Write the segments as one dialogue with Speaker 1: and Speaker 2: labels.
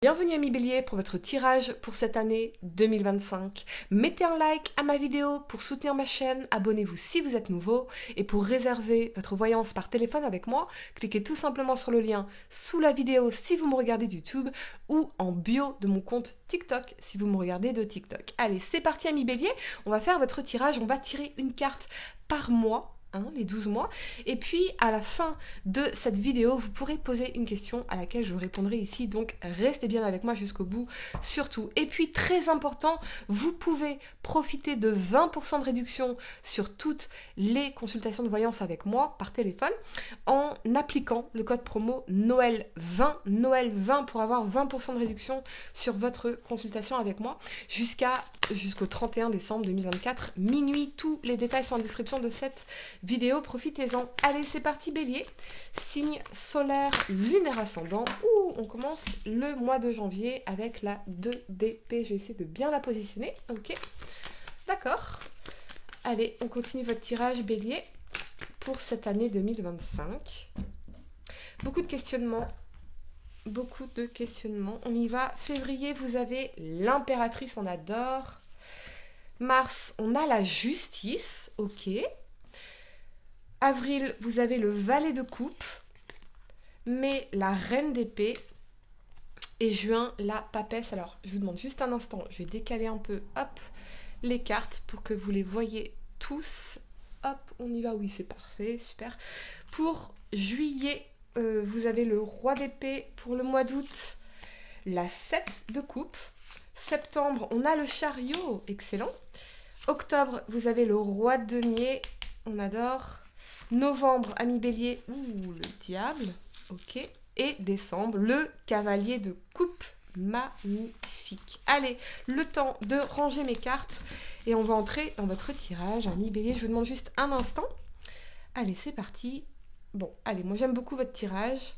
Speaker 1: Bienvenue amis Bélier pour votre tirage pour cette année 2025. Mettez un like à ma vidéo pour soutenir ma chaîne, abonnez-vous si vous êtes nouveau et pour réserver votre voyance par téléphone avec moi, cliquez tout simplement sur le lien sous la vidéo si vous me regardez de YouTube ou en bio de mon compte TikTok si vous me regardez de TikTok. Allez, c'est parti amis Bélier, on va faire votre tirage, on va tirer une carte par mois. Les 12 mois. Et puis, à la fin de cette vidéo, vous pourrez poser une question à laquelle je répondrai ici. Donc, restez bien avec moi jusqu'au bout, surtout. Et puis, très important, vous pouvez profiter de 20% de réduction sur toutes les consultations de voyance avec moi par téléphone en appliquant le code promo Noël20, Noël20 pour avoir 20% de réduction sur votre consultation avec moi jusqu'au 31 décembre 2024, minuit. Tous les détails sont en description de cette vidéo, profitez-en. Allez, c'est parti Bélier, signe solaire, lunaire ascendant, on commence le mois de janvier avec la 2DP, je vais essayer de bien la positionner, ok, d'accord. Allez, on continue votre tirage Bélier pour cette année 2025. Beaucoup de questionnements, on y va. Février, vous avez l'impératrice, on adore. Mars, on a la justice, ok. Avril, vous avez le valet de coupe. Mai, la reine d'épée. Et juin, la papesse. Alors, je vous demande juste un instant. Je vais décaler un peu, hop, les cartes pour que vous les voyez tous. Hop, on y va. Oui, c'est parfait, super. Pour juillet, vous avez le roi d'épée. Pour le mois d'août, la 7 de coupe. Septembre, on a le chariot. Excellent. Octobre, vous avez le roi de denier. On adore. Novembre, ami Bélier, le diable, ok. Et décembre, le cavalier de coupe, magnifique. Allez, le temps de ranger mes cartes et on va entrer dans votre tirage, ami Bélier. Je vous demande juste un instant. Allez, c'est parti. Bon, allez, moi j'aime beaucoup votre tirage.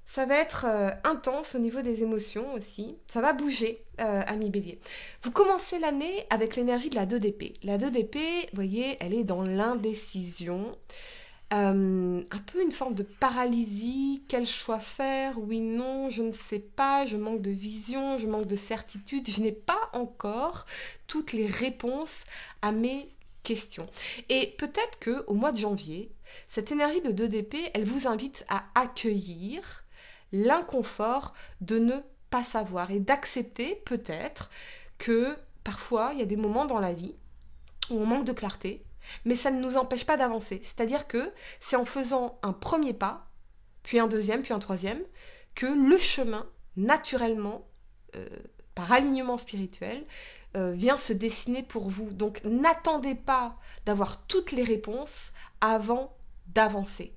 Speaker 1: Ça va être intense au niveau des émotions aussi. Ça va bouger, ami Bélier. Vous commencez l'année avec l'énergie de la 2 d'épée. La 2 d'épée, vous voyez, elle est dans l'indécision. Un peu une forme de paralysie. Quel choix faire? Oui, non, je ne sais pas. Je manque de vision, je manque de certitude. Je n'ai pas encore toutes les réponses à mes questions. Et peut-être qu'au mois de janvier, cette énergie de 2 d'épée, elle vous invite à accueillir l'inconfort de ne pas savoir et d'accepter peut-être que parfois il y a des moments dans la vie où on manque de clarté, mais ça ne nous empêche pas d'avancer. C'est-à-dire que c'est en faisant un premier pas, puis un deuxième, puis un troisième, que le chemin, naturellement, par alignement spirituel, vient se dessiner pour vous. Donc n'attendez pas d'avoir toutes les réponses avant d'avancer.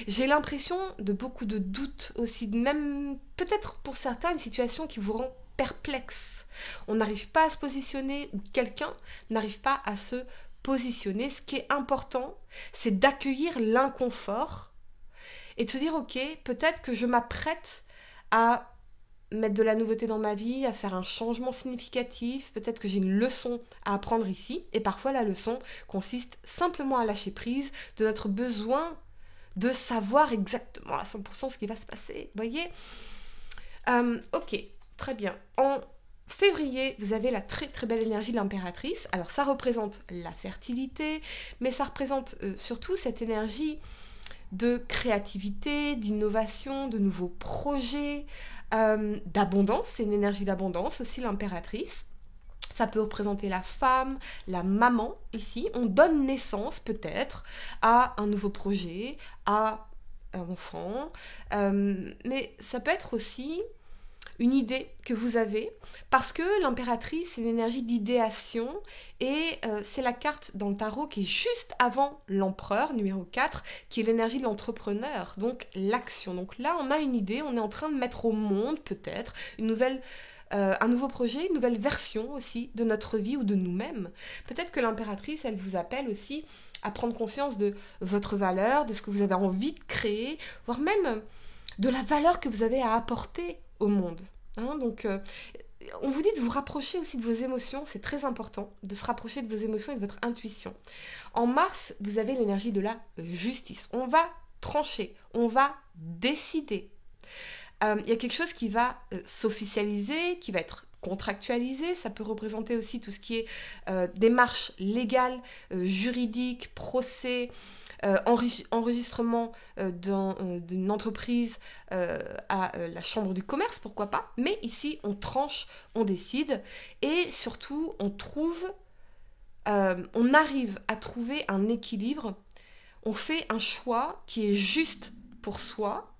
Speaker 1: J'ai l'impression de beaucoup de doutes aussi, même peut-être pour certains une situation qui vous rend perplexe. On n'arrive pas à se positionner ou quelqu'un n'arrive pas à se positionner. Ce qui est important, c'est d'accueillir l'inconfort et de se dire ok, peut-être que je m'apprête à mettre de la nouveauté dans ma vie, à faire un changement significatif, peut-être que j'ai une leçon à apprendre ici, et parfois la leçon consiste simplement à lâcher prise de notre besoin de savoir exactement à 100% ce qui va se passer, voyez. Ok, très bien. En février, vous avez la très très belle énergie de l'impératrice. Alors ça représente la fertilité, mais ça représente surtout cette énergie de créativité, d'innovation, de nouveaux projets, d'abondance. C'est une énergie d'abondance aussi, l'impératrice. Ça peut représenter la femme, la maman ici. On donne naissance peut-être à un nouveau projet, à un enfant. Mais ça peut être aussi une idée que vous avez, parce que l'impératrice, c'est une énergie d'idéation et c'est la carte dans le tarot qui est juste avant l'empereur, numéro 4, qui est l'énergie de l'entrepreneur, donc l'action. Donc là, on a une idée, on est en train de mettre au monde peut-être un nouveau projet, une nouvelle version aussi de notre vie ou de nous-mêmes. Peut-être que l'impératrice, elle vous appelle aussi à prendre conscience de votre valeur, de ce que vous avez envie de créer, voire même de la valeur que vous avez à apporter au monde. Donc, on vous dit de vous rapprocher aussi de vos émotions, c'est très important de se rapprocher de vos émotions et de votre intuition. En mars, vous avez l'énergie de la justice. On va trancher, on va décider. Il y a quelque chose qui va s'officialiser, qui va être contractualisé. Ça peut représenter aussi tout ce qui est démarche légale, juridique, procès, enregistrement d'une entreprise à la chambre du commerce, pourquoi pas. Mais ici, on tranche, on décide et surtout, on arrive à trouver un équilibre. On fait un choix qui est juste pour soi,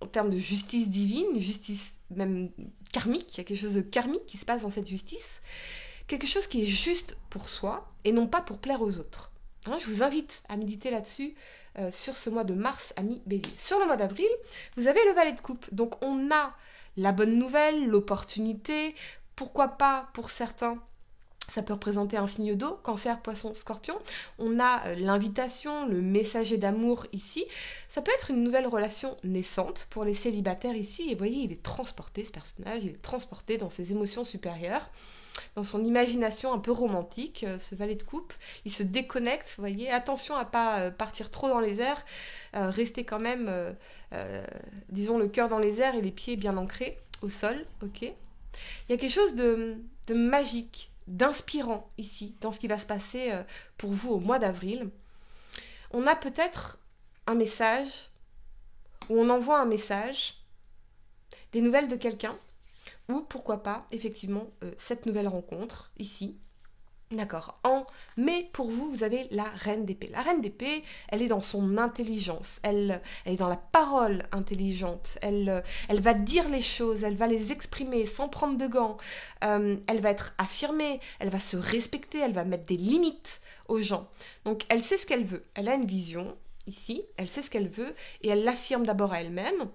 Speaker 1: en termes de justice divine, justice même karmique. Il y a quelque chose de karmique qui se passe dans cette justice. Quelque chose qui est juste pour soi et non pas pour plaire aux autres. Hein, je vous invite à méditer là-dessus sur ce mois de mars, ami Bélier. Sur le mois d'avril, vous avez le valet de coupe. Donc on a la bonne nouvelle, l'opportunité. Pourquoi pas pour certains, ça peut représenter un signe d'eau, cancer, poisson, scorpion. On a l'invitation, le messager d'amour ici. Ça peut être une nouvelle relation naissante pour les célibataires ici. Et vous voyez, il est transporté, ce personnage, il est transporté dans ses émotions supérieures, dans son imagination un peu romantique, ce valet de coupe. Il se déconnecte, vous voyez. Attention à ne pas partir trop dans les airs. Restez quand même, disons, le cœur dans les airs et les pieds bien ancrés au sol. Ok. Il y a quelque chose de magique, d'inspirant ici, dans ce qui va se passer pour vous au mois d'avril. On a peut-être un message, ou on envoie un message, des nouvelles de quelqu'un, ou pourquoi pas, effectivement, cette nouvelle rencontre ici. D'accord. En mai, pour vous, vous avez la reine d'épée. La reine d'épée, elle est dans son intelligence, elle est dans la parole intelligente, elle va dire les choses, elle va les exprimer sans prendre de gants, elle va être affirmée, elle va se respecter, elle va mettre des limites aux gens. Donc elle sait ce qu'elle veut, elle a une vision ici, elle sait ce qu'elle veut et elle l'affirme d'abord à elle-même.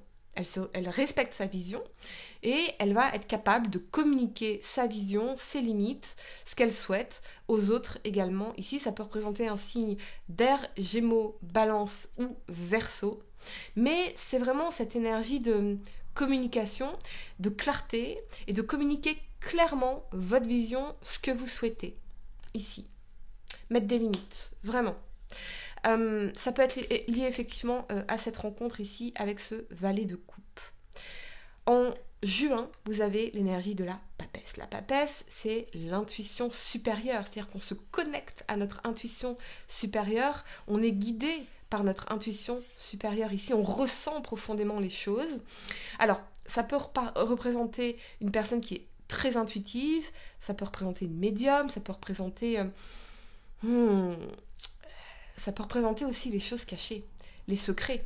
Speaker 1: Elle respecte sa vision et elle va être capable de communiquer sa vision, ses limites, ce qu'elle souhaite aux autres également. Ici, ça peut représenter un signe d'air, Gémeaux, Balance ou Verseau. Mais c'est vraiment cette énergie de communication, de clarté et de communiquer clairement votre vision, ce que vous souhaitez. Ici. Mettre des limites, vraiment. Ça peut être lié effectivement à cette rencontre ici avec ce valet de coupe. En juin, vous avez l'énergie de la papesse. La papesse, c'est l'intuition supérieure, c'est-à-dire qu'on se connecte à notre intuition supérieure, on est guidé par notre intuition supérieure ici, on ressent profondément les choses. Alors, ça peut représenter une personne qui est très intuitive, ça peut représenter une médium, ça peut représenter... ça peut représenter aussi les choses cachées, les secrets.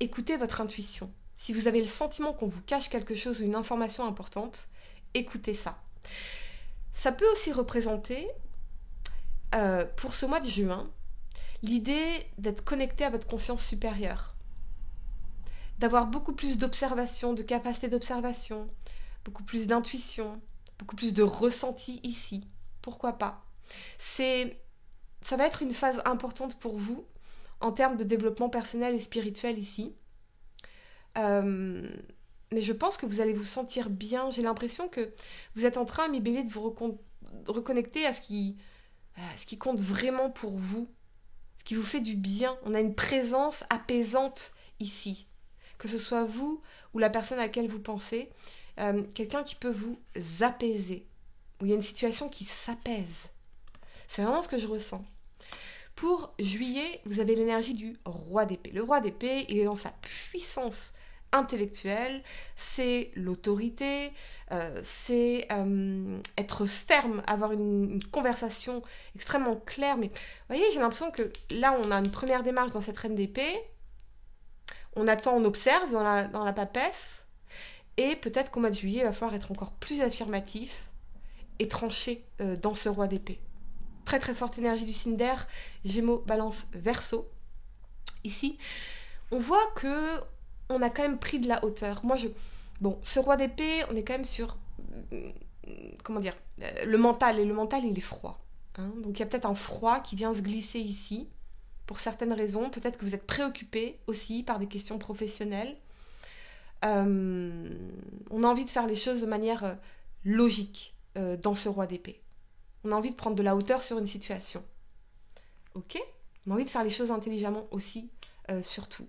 Speaker 1: Écoutez votre intuition. Si vous avez le sentiment qu'on vous cache quelque chose ou une information importante, écoutez ça. Ça peut aussi représenter, pour ce mois de juin, l'idée d'être connecté à votre conscience supérieure, d'avoir beaucoup plus d'observation, de capacité d'observation, beaucoup plus d'intuition, beaucoup plus de ressenti ici. Pourquoi pas ? Ça va être une phase importante pour vous en termes de développement personnel et spirituel ici. Mais je pense que vous allez vous sentir bien. J'ai l'impression que vous êtes en train, mes béliers, de vous reconnecter à ce qui compte vraiment pour vous, ce qui vous fait du bien. On a une présence apaisante ici. Que ce soit vous ou la personne à laquelle vous pensez, quelqu'un qui peut vous apaiser, où il y a une situation qui s'apaise. C'est vraiment ce que je ressens. Pour juillet, vous avez l'énergie du roi d'épée. Le roi d'épée, il est dans sa puissance intellectuelle, c'est l'autorité, c'est être ferme, avoir une conversation extrêmement claire. Mais vous voyez, j'ai l'impression que là, on a une première démarche dans cette reine d'épée. On attend, on observe dans la papesse. Et peut-être qu'au mois de juillet, il va falloir être encore plus affirmatif et tranché dans ce roi d'épée. Très très forte énergie du signe d'air, Gémeaux, Balance, Verseau. Ici, on voit que on a quand même pris de la hauteur. Bon, ce roi d'épée, on est quand même sur, comment dire, le mental. Et le mental, il est froid. Hein. Donc il y a peut-être un froid qui vient se glisser ici, pour certaines raisons. Peut-être que vous êtes préoccupé aussi par des questions professionnelles. On a envie de faire les choses de manière logique dans ce roi d'épée. On a envie de prendre de la hauteur sur une situation. Ok ? On a envie de faire les choses intelligemment aussi, surtout.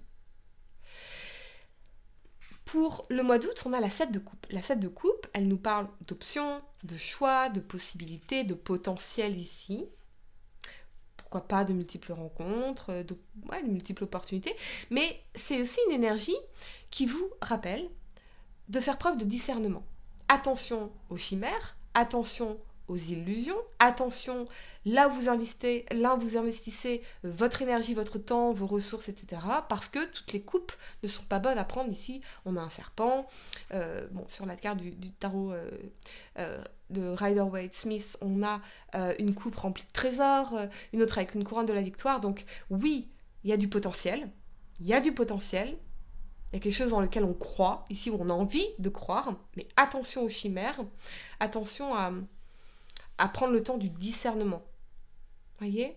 Speaker 1: Pour le mois d'août, on a la 7 de coupe. La 7 de coupe, elle nous parle d'options, de choix, de possibilités, de potentiel ici. Pourquoi pas de multiples rencontres, de multiples opportunités. Mais c'est aussi une énergie qui vous rappelle de faire preuve de discernement. Attention aux chimères, attention aux illusions, attention là où vous investissez votre énergie, votre temps, vos ressources, etc. Parce que toutes les coupes ne sont pas bonnes à prendre. Ici, on a un serpent. Sur la carte du tarot de Rider-Waite-Smith, on a une coupe remplie de trésors, une autre avec une couronne de la victoire. Donc oui, il y a du potentiel. Il y a du potentiel. Il y a quelque chose dans lequel on croit, ici où on a envie de croire, mais attention aux chimères, attention à prendre le temps du discernement. Voyez,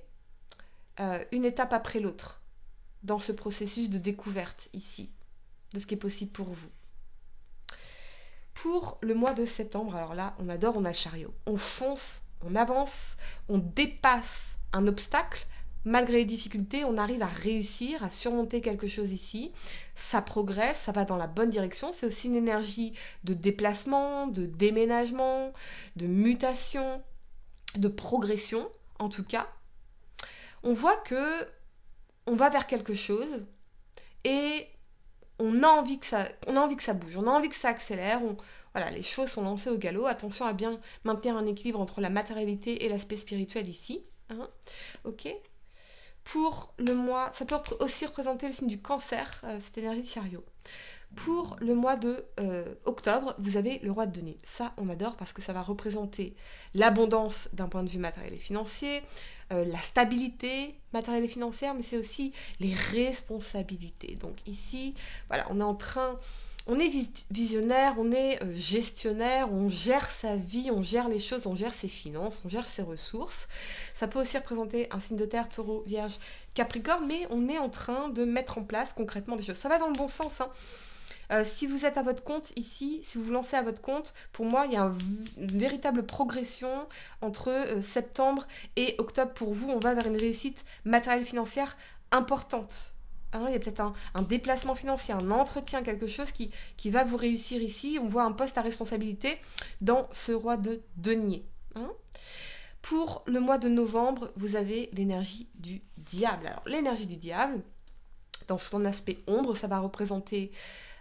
Speaker 1: une étape après l'autre dans ce processus de découverte ici, de ce qui est possible pour vous. Pour le mois de septembre, alors là, on adore, on a le chariot. On fonce, on avance, on dépasse un obstacle. Malgré les difficultés, on arrive à réussir, à surmonter quelque chose ici. Ça progresse, ça va dans la bonne direction. C'est aussi une énergie de déplacement, de déménagement, de mutation, de progression, en tout cas. On voit que on va vers quelque chose et on a envie que ça bouge, on a envie que ça accélère. Voilà, les choses sont lancées au galop. Attention à bien maintenir un équilibre entre la matérialité et l'aspect spirituel ici. Ok. Pour le mois, ça peut aussi représenter le signe du cancer, cette énergie de chariot. Pour le mois de octobre, vous avez le roi de denier. Ça, on adore parce que ça va représenter l'abondance d'un point de vue matériel et financier, la stabilité matérielle et financière, mais c'est aussi les responsabilités. Donc ici, voilà, on est visionnaire, on est gestionnaire, on gère sa vie, on gère les choses, on gère ses finances, on gère ses ressources. Ça peut aussi représenter un signe de terre, taureau, vierge, capricorne, mais on est en train de mettre en place concrètement des choses. Ça va dans le bon sens, si vous êtes à votre compte ici, si vous vous lancez à votre compte, pour moi, il y a une véritable progression entre septembre et octobre pour vous. On va vers une réussite matérielle et financière importante. Il y a peut-être un déplacement financier, un entretien, quelque chose qui va vous réussir ici. On voit un poste à responsabilité dans ce roi de denier. Pour le mois de novembre, vous avez l'énergie du diable. Alors, l'énergie du diable, dans son aspect ombre, ça va représenter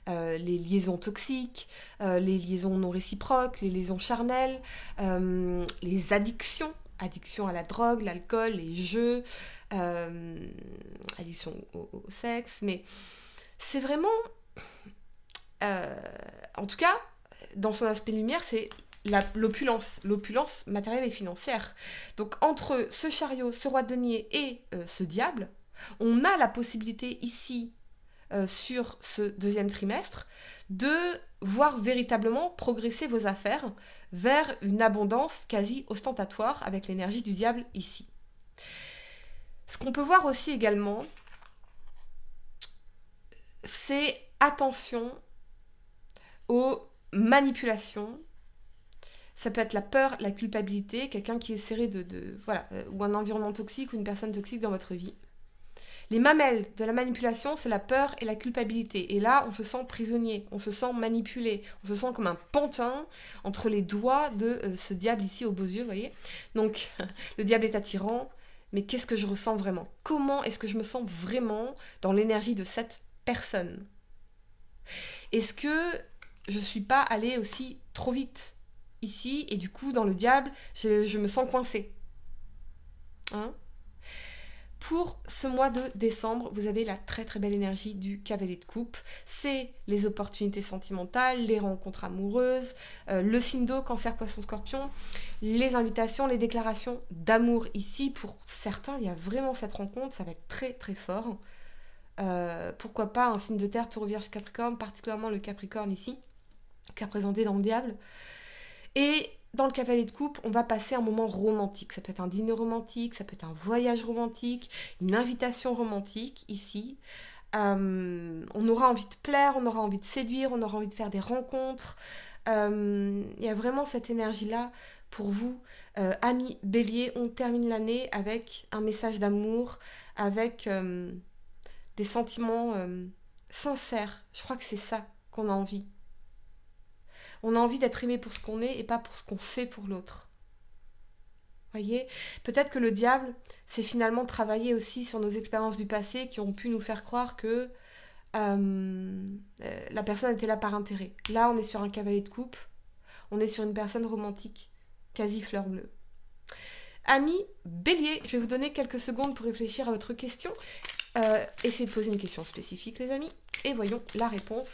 Speaker 1: les liaisons toxiques, les liaisons non réciproques, les liaisons charnelles, les addictions. Addiction à la drogue, l'alcool, les jeux, addiction au sexe, mais c'est vraiment, en tout cas, dans son aspect lumière, c'est l'opulence matérielle et financière. Donc entre ce chariot, ce roi de denier et ce diable, on a la possibilité ici, sur ce deuxième trimestre, de voir véritablement progresser vos affaires vers une abondance quasi ostentatoire avec l'énergie du diable ici. Ce qu'on peut voir aussi également, c'est attention aux manipulations. Ça peut être la peur, la culpabilité, quelqu'un qui essaierait ou un environnement toxique ou une personne toxique dans votre vie. Les mamelles de la manipulation, c'est la peur et la culpabilité. Et là, on se sent prisonnier, on se sent manipulé, on se sent comme un pantin entre les doigts de ce diable ici aux beaux yeux, vous voyez. Donc, le diable est attirant, mais qu'est-ce que je ressens vraiment? Comment est-ce que je me sens vraiment dans l'énergie de cette personne? Est-ce que je ne suis pas allée aussi trop vite ici, et du coup, dans le diable, je me sens coincée. Pour ce mois de décembre, vous avez la très très belle énergie du cavalier de coupe. C'est les opportunités sentimentales, les rencontres amoureuses, le signe d'eau, cancer, poisson, scorpion, les invitations, les déclarations d'amour ici. Pour certains, il y a vraiment cette rencontre, ça va être très très fort. Pourquoi pas un signe de terre, taureau, vierge, capricorne, particulièrement le capricorne ici, qui est représenté dans le diable. Et dans le cavalier de coupe, on va passer un moment romantique. Ça peut être un dîner romantique, ça peut être un voyage romantique, une invitation romantique ici. On aura envie de plaire, on aura envie de séduire, on aura envie de faire des rencontres. Il y a vraiment cette énergie-là pour vous. Amis bélier, on termine l'année avec un message d'amour, avec des sentiments sincères. Je crois que c'est ça qu'on a envie. On a envie d'être aimé pour ce qu'on est et pas pour ce qu'on fait pour l'autre. Voyez, peut-être que le diable, c'est finalement travailler aussi sur nos expériences du passé qui ont pu nous faire croire que la personne était là par intérêt. Là, on est sur un cavalier de coupe, on est sur une personne romantique, quasi fleur bleue. Amis Bélier, je vais vous donner quelques secondes pour réfléchir à votre question. Essayez de poser une question spécifique, les amis, et voyons la réponse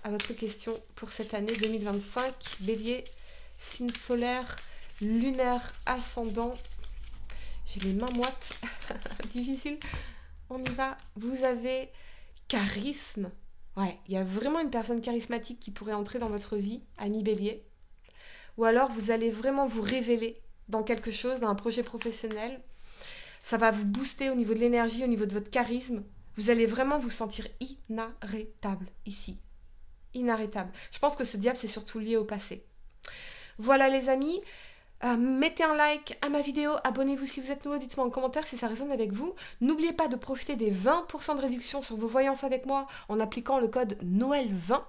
Speaker 1: à votre question pour cette année 2025. Bélier, signe solaire, lunaire, ascendant. J'ai les mains moites, difficile. On y va. Vous avez charisme. Ouais, il y a vraiment une personne charismatique qui pourrait entrer dans votre vie, ami Bélier. Ou alors vous allez vraiment vous révéler dans quelque chose, dans un projet professionnel. Ça va vous booster au niveau de l'énergie, au niveau de votre charisme. Vous allez vraiment vous sentir inarrêtable ici. Inarrêtable. Je pense que ce diable, c'est surtout lié au passé. Voilà les amis. Mettez un like à ma vidéo, abonnez-vous si vous êtes nouveau, dites-moi en commentaire si ça résonne avec vous. N'oubliez pas de profiter des 20% de réduction sur vos voyances avec moi en appliquant le code Noël20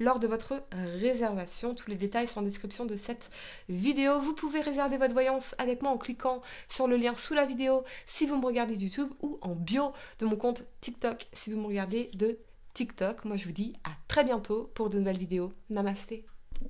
Speaker 1: lors de votre réservation. Tous les détails sont en description de cette vidéo. Vous pouvez réserver votre voyance avec moi en cliquant sur le lien sous la vidéo si vous me regardez de YouTube ou en bio de mon compte TikTok si vous me regardez de TikTok. Moi je vous dis à très bientôt pour de nouvelles vidéos. Namasté.